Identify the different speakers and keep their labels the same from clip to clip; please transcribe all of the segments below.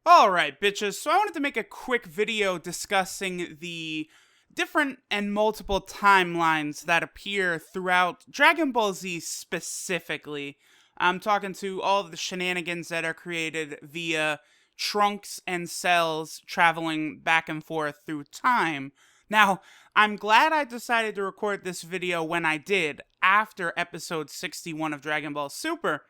Speaker 1: All right, bitches. So I wanted to make a quick video discussing the different and multiple timelines that appear throughout Dragon Ball Z specifically. I'm talking to all of the shenanigans that are created via Trunks and Cells traveling back and forth through time. Now, I'm glad I decided to record this video when I did, after episode 61 of Dragon Ball Super,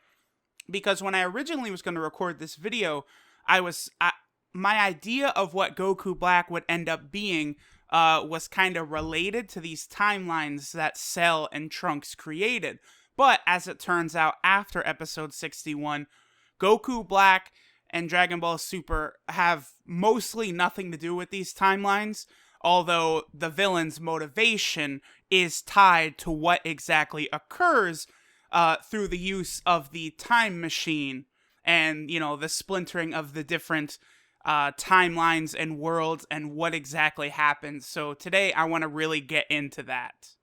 Speaker 1: because when I originally was going to record this video, my idea of what Goku Black would end up being was kind of related to these timelines that Cell and Trunks created. But as it turns out, after episode 61, Goku Black and Dragon Ball Super have mostly nothing to do with these timelines, although the villain's motivation is tied to what exactly occurs through the use of the time machine and, the splintering of the different timelines and worlds and what exactly happens. So today I want to really get into that.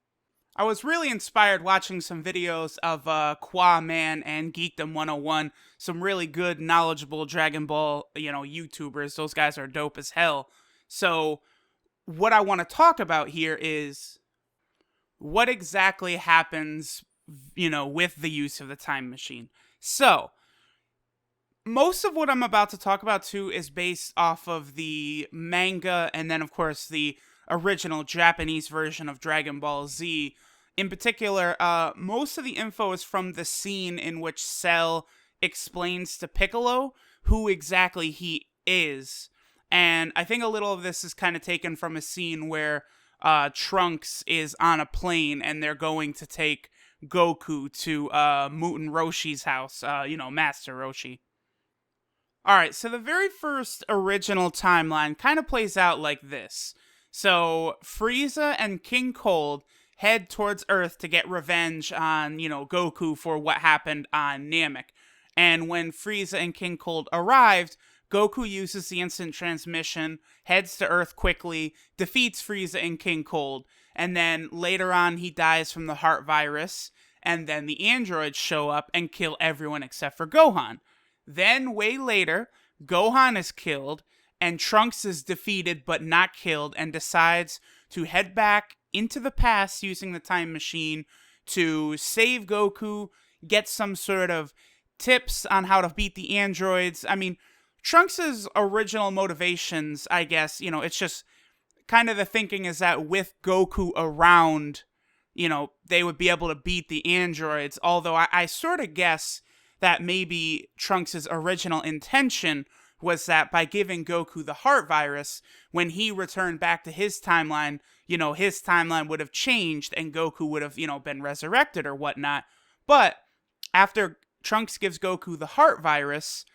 Speaker 1: I was really inspired watching some videos of Qua Man and Geekdom 101, some really good, knowledgeable Dragon Ball, YouTubers. Those guys are dope as hell. So what I want to talk about here is what exactly happens, with the use of the time machine. So most of what I'm about to talk about too is based off of the manga and then of course the original Japanese version of Dragon Ball Z. In particular, most of the info is from the scene in which Cell explains to Piccolo who exactly he is. And I think a little of this is kind of taken from a scene where Trunks is on a plane and they're going to take Goku to Muten Roshi's house, Master Roshi. Alright, so the very first original timeline kind of plays out like this. So, Frieza and King Cold head towards Earth to get revenge on, Goku for what happened on Namek. And when Frieza and King Cold arrived, Goku uses the instant transmission, heads to Earth quickly, defeats Frieza and King Cold, and then later on he dies from the heart virus, and then the androids show up and kill everyone except for Gohan. Then, way later, Gohan is killed, and Trunks is defeated but not killed, and decides to head back into the past using the time machine to save Goku, get some sort of tips on how to beat the androids. I mean, Trunks' original motivations, I guess, it's just kind of the thinking is that with Goku around, they would be able to beat the androids, although I sort of guess that maybe Trunks' original intention was that by giving Goku the heart virus, when he returned back to his timeline, his timeline would have changed and Goku would have, been resurrected or whatnot. But after Trunks gives Goku the heart virus,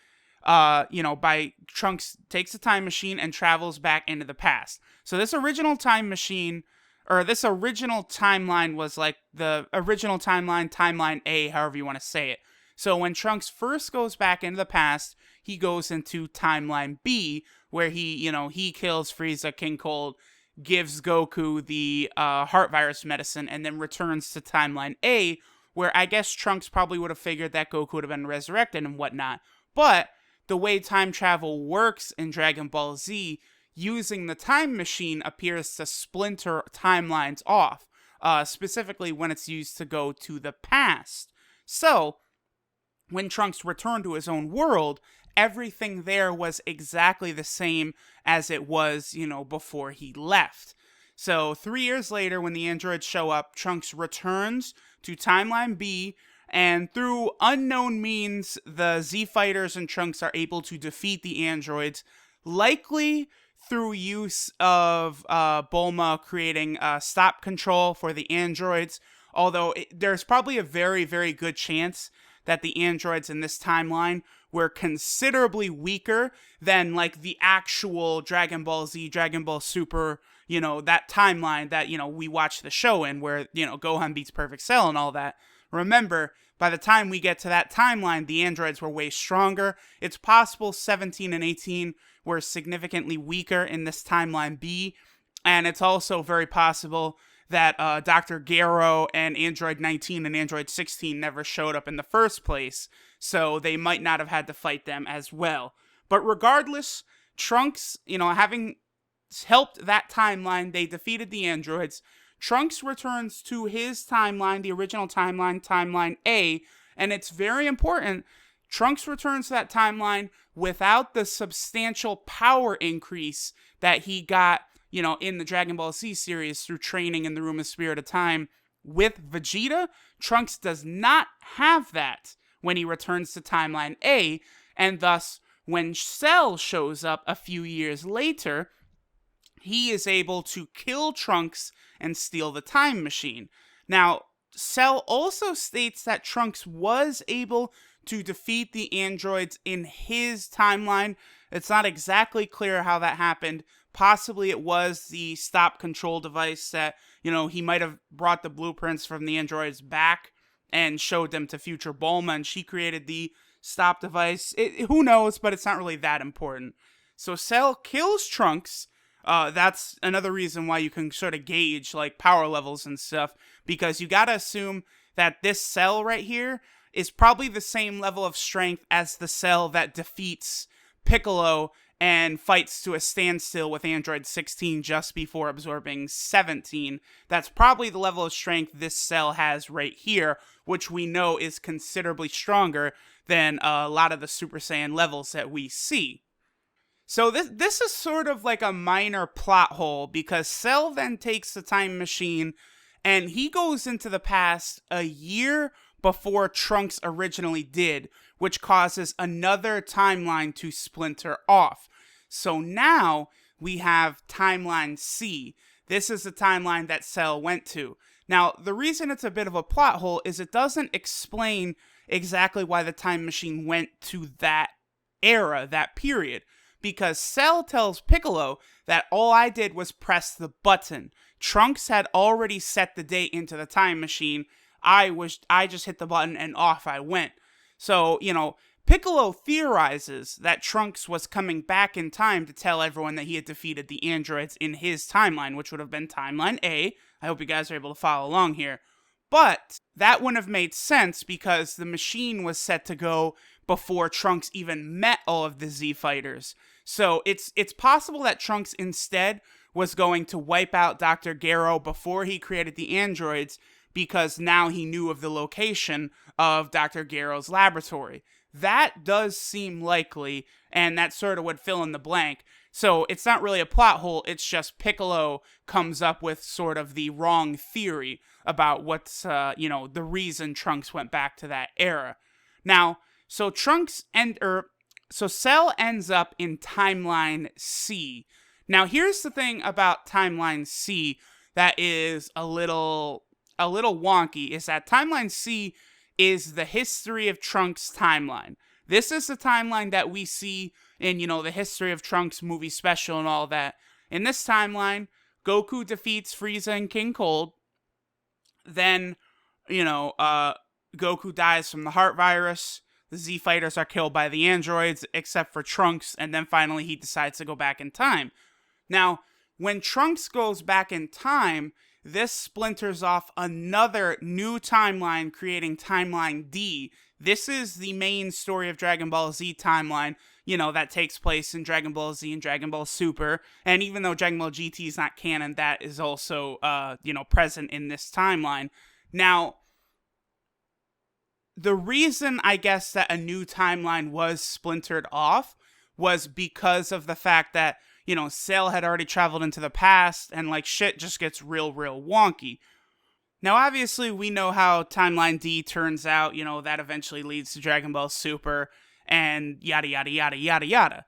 Speaker 1: Trunks takes the time machine and travels back into the past. So this original time machine, or this original timeline was like the original timeline A, however you want to say it. So when Trunks first goes back into the past, he goes into timeline B, where he kills Frieza, King Cold, gives Goku the heart virus medicine, and then returns to timeline A, where I guess Trunks probably would have figured that Goku would have been resurrected and whatnot. But the way time travel works in Dragon Ball Z, using the time machine appears to splinter timelines off, specifically when it's used to go to the past. So when Trunks returned to his own world, everything there was exactly the same as it was, before he left. So 3 years later, when the androids show up, Trunks returns to Timeline B, and through unknown means, the Z Fighters and Trunks are able to defeat the androids, likely through use of Bulma creating stop control for the androids, although there's probably a very, very good chance that the androids in this timeline were considerably weaker than like the actual Dragon Ball Z, Dragon Ball Super, that timeline that, we watch the show in where, Gohan beats Perfect Cell and all that. Remember, by the time we get to that timeline, the androids were way stronger. It's possible 17 and 18 were significantly weaker in this timeline B, and it's also very possible that Dr. Gero and Android 19 and Android 16 never showed up in the first place, so they might not have had to fight them as well. But regardless, Trunks, having helped that timeline, they defeated the androids. Trunks returns to his timeline, the original timeline, Timeline A, and it's very important. Trunks returns to that timeline without the substantial power increase that he got, in the Dragon Ball Z series through training in the Room of Spirit of Time. With Vegeta, Trunks does not have that when he returns to Timeline A, and thus, when Cell shows up a few years later, he is able to kill Trunks and steal the time machine. Now, Cell also states that Trunks was able to defeat the androids in his timeline. It's not exactly clear how that happened. Possibly it was the stop control device that, he might have brought the blueprints from the androids back and showed them to future Bulma, and she created the stop device. Who knows, but it's not really that important. So Cell kills Trunks. That's another reason why you can sort of gauge like power levels and stuff, because you gotta assume that this Cell right here is probably the same level of strength as the Cell that defeats Piccolo and fights to a standstill with Android 16 just before absorbing 17. That's probably the level of strength this Cell has right here, which we know is considerably stronger than a lot of the Super Saiyan levels that we see. So this is sort of like a minor plot hole, because Cell then takes the time machine and he goes into the past a year before Trunks originally did, which causes another timeline to splinter off. So now we have Timeline C. This is the timeline that Cell went to. Now, the reason it's a bit of a plot hole is it doesn't explain exactly why the time machine went to that era, that period. Because Cell tells Piccolo that all I did was press the button. Trunks had already set the date into the time machine. I just hit the button and off I went. So, Piccolo theorizes that Trunks was coming back in time to tell everyone that he had defeated the androids in his timeline, which would have been Timeline A. I hope you guys are able to follow along here. But that wouldn't have made sense because the machine was set to go before Trunks even met all of the Z fighters. So it's possible that Trunks instead was going to wipe out Dr. Gero before he created the androids, because now he knew of the location of Dr. Gero's laboratory. That does seem likely, and that sort of would fill in the blank. So it's not really a plot hole, it's just Piccolo comes up with sort of the wrong theory about what's, the reason Trunks went back to that era. Now, so Cell ends up in Timeline C. Now, here's the thing about Timeline C that is a little wonky, is that Timeline C is the history of Trunks timeline. This is the timeline that we see in, the History of Trunks movie special and all that. In this timeline, Goku defeats Frieza and King Cold. Then, Goku dies from the heart virus. The Z fighters are killed by the androids, except for Trunks, and then finally he decides to go back in time. Now, when Trunks goes back in time, this splinters off another new timeline, creating Timeline D. This is the main story of Dragon Ball Z timeline, that takes place in Dragon Ball Z and Dragon Ball Super. And even though Dragon Ball GT is not canon, that is also, present in this timeline. Now, the reason, I guess, that a new timeline was splintered off was because of the fact that, Cell had already traveled into the past, and, shit just gets real wonky. Now, obviously, we know how Timeline D turns out, that eventually leads to Dragon Ball Super, and yada, yada, yada, yada, yada.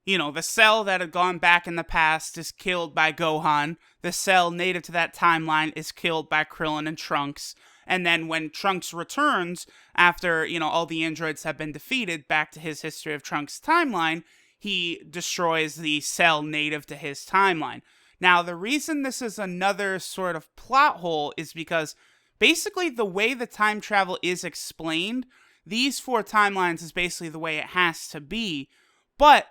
Speaker 1: The Cell that had gone back in the past is killed by Gohan. The Cell native to that timeline is killed by Krillin and Trunks. And then when Trunks returns, after, all the androids have been defeated, back to his History of Trunks timeline, he destroys the Cell native to his timeline. Now, the reason this is another sort of plot hole is because basically the way the time travel is explained, these 4 timelines is basically the way it has to be. But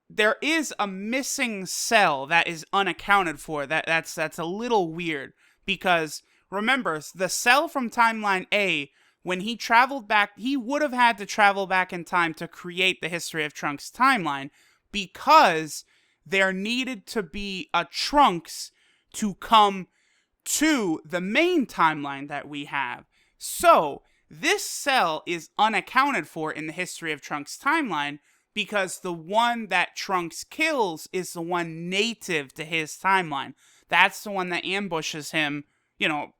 Speaker 1: there is a missing Cell that is unaccounted for. That's a little weird, because remember, the Cell from Timeline A when he traveled back, he would have had to travel back in time to create the History of Trunks timeline because there needed to be a Trunks to come to the main timeline that we have. So, this cell is unaccounted for in the History of Trunks timeline because the one that Trunks kills is the one native to his timeline. That's the one that ambushes him,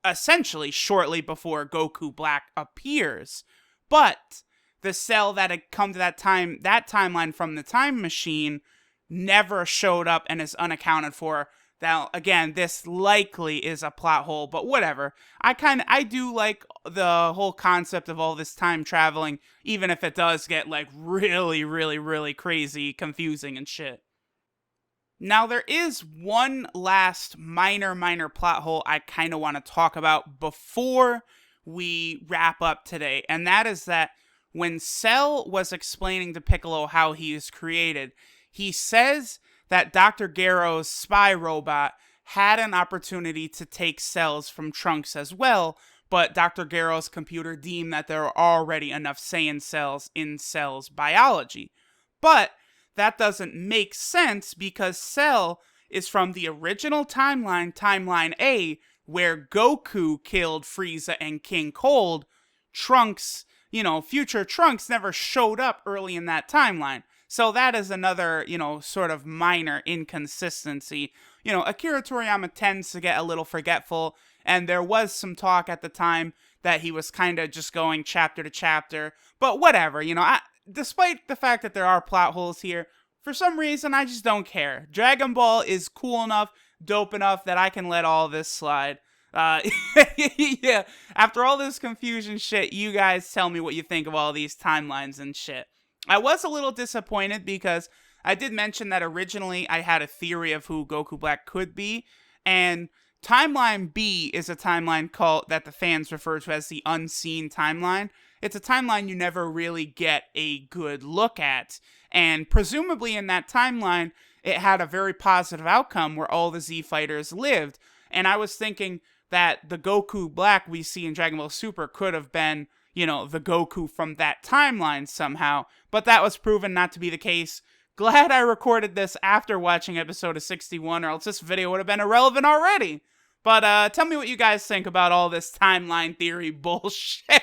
Speaker 1: essentially shortly before Goku Black appears. But the cell that had come to that timeline from the time machine never showed up and is unaccounted for. Now, again, this likely is a plot hole, but whatever. I do like the whole concept of all this time traveling, even if it does get, really, really, really crazy, confusing and shit. Now, there is one last minor plot hole I kind of want to talk about before we wrap up today, and that is that when Cell was explaining to Piccolo how he is created, he says that Dr. Gero's spy robot had an opportunity to take cells from Trunks as well, but Dr. Gero's computer deemed that there are already enough Saiyan cells in Cell's biology. But that doesn't make sense because Cell is from the original timeline, Timeline A, where Goku killed Frieza and King Cold. Trunks, future Trunks never showed up early in that timeline. So that is another, sort of minor inconsistency. Akira Toriyama tends to get a little forgetful, and there was some talk at the time that he was kind of just going chapter to chapter. But whatever, despite the fact that there are plot holes here, for some reason, I just don't care. Dragon Ball is cool enough, dope enough that I can let all this slide. Yeah, after all this confusion shit, you guys tell me what you think of all these timelines and shit. I was a little disappointed because I did mention that originally I had a theory of who Goku Black could be, and Timeline B is a timeline that the fans refer to as the unseen timeline. It's a timeline you never really get a good look at, and presumably in that timeline, it had a very positive outcome where all the Z fighters lived, and I was thinking that the Goku Black we see in Dragon Ball Super could have been the Goku from that timeline somehow, but that was proven not to be the case. Glad I recorded this after watching episode of 61, or else this video would have been irrelevant already. But tell me what you guys think about all this timeline theory bullshit.